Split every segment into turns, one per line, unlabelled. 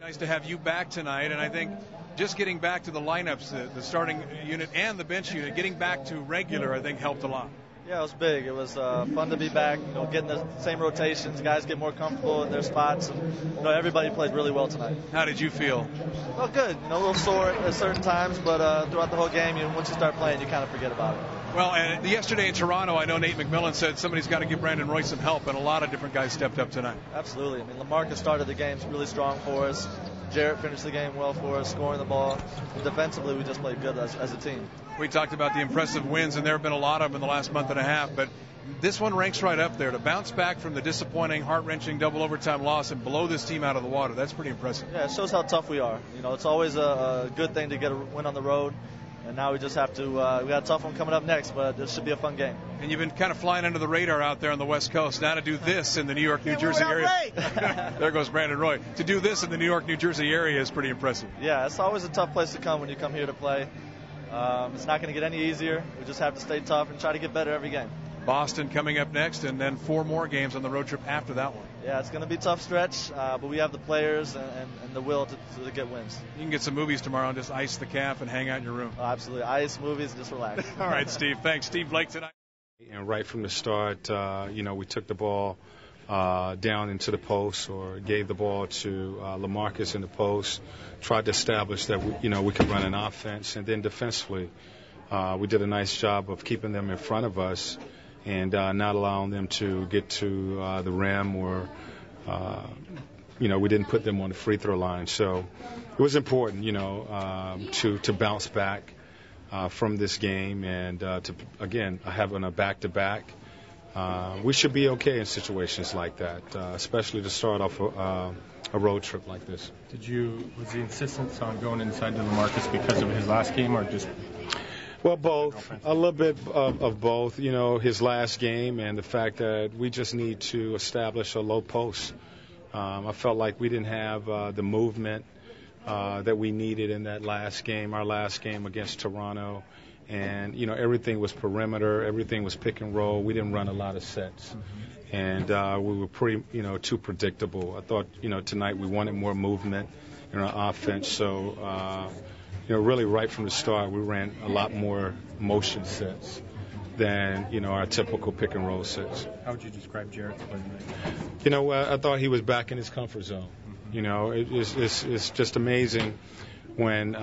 Nice to have you back tonight, and I think just getting back to the lineups, the starting unit and the bench unit, getting back to regular, I think helped a lot.
Yeah, it was big. It was fun to be back. Getting the same rotations, guys get more comfortable in their spots, and everybody played really well tonight.
How did you feel?
Well, good. A little sore at certain times, but throughout the whole game, once you start playing, you kind of forget about it.
Well, and yesterday in Toronto, I know Nate McMillan said somebody's got to give Brandon Roy some help, and a lot of different guys stepped up tonight.
Absolutely. LaMarcus started the game really strong for us. Jarrett finished the game well for us, scoring the ball. And defensively, we just played good as a team.
We talked about the impressive wins, and there have been a lot of them in the last month and a half, but this one ranks right up there. To bounce back from the disappointing, heart-wrenching double overtime loss and blow this team out of the water, that's pretty impressive.
Yeah, it shows how tough we are. It's always a good thing to get a win on the road. And now we just have to, we got a tough one coming up next, but this should be a fun game.
And you've been kind of flying under the radar out there on the West Coast. Now to do this in the New York, New Jersey area. There goes Brandon Roy. To do this in the New York, New Jersey area is pretty impressive.
Yeah, it's always a tough place to come when you come here to play. It's not going to get any easier. We just have to stay tough and try to get better every game.
Boston coming up next, and then 4 more games on the road trip after that one.
Yeah, it's going to be a tough stretch, but we have the players and the will to get wins.
You can get some movies tomorrow and just ice the calf and hang out in your room.
Oh, absolutely. Ice, movies, just relax.
All right, Steve. Thanks. Steve Blake tonight.
And right from the start, we took the ball down into the post or gave the ball to LaMarcus in the post, tried to establish that we could run an offense. And then defensively, we did a nice job of keeping them in front of us and not allowing them to get to the rim or, we didn't put them on the free throw line. So it was important, to bounce back from this game and to, again, having a back-to-back. We should be okay in situations like that, especially to start off a road trip like this.
Was the insistence on going inside to LaMarcus because of his last game or just...
Well, both. A little bit of both. His last game and the fact that we just need to establish a low post. I felt like we didn't have the movement that we needed in that last game, our last game against Toronto. And, everything was perimeter, everything was pick and roll. We didn't run a lot of sets. And we were pretty, too predictable. I thought, tonight we wanted more movement in our offense. So, really right from the start, we ran a lot more motion sets than, our typical pick and roll sets.
How would you describe Jarrett's play tonight?
I thought he was back in his comfort zone. It's just amazing when,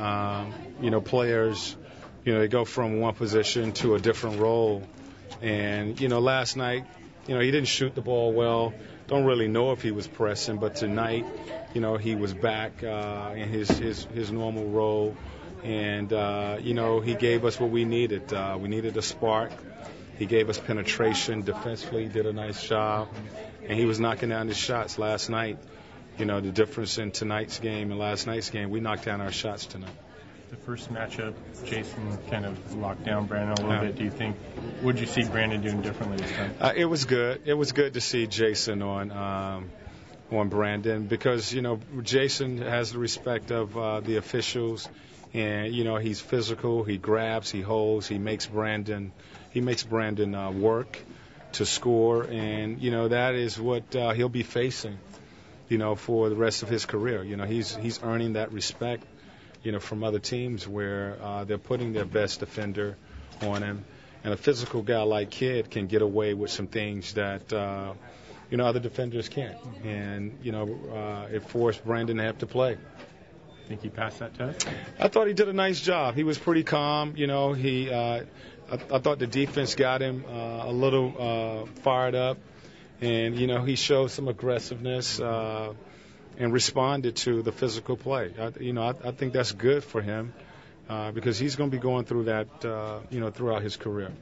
players, they go from one position to a different role. And, last night, he didn't shoot the ball well. Don't really know if he was pressing, but tonight, he was back in his normal role. And, he gave us what we needed. We needed a spark. He gave us penetration. Defensively, he did a nice job. And he was knocking down his shots last night. The difference in tonight's game and last night's game, we knocked down our shots tonight.
The first matchup, Jason kind of locked down Brandon a little bit. What did you see Brandon doing differently this time?
It was good. It was good to see Jason on Brandon because, Jason has the respect of the officials. And, he's physical, he grabs, he holds, he makes Brandon work to score. And, that is what he'll be facing, for the rest of his career. He's earning that respect, from other teams where they're putting their best defender on him. And a physical guy like Kidd can get away with some things that, other defenders can't. And, it forced Brandon to have to play.
Think he passed that test?
I thought he did a nice job. He was pretty calm. I thought the defense got him a little fired up. And, he showed some aggressiveness and responded to the physical play. I think that's good for him because he's going to be going through that, throughout his career.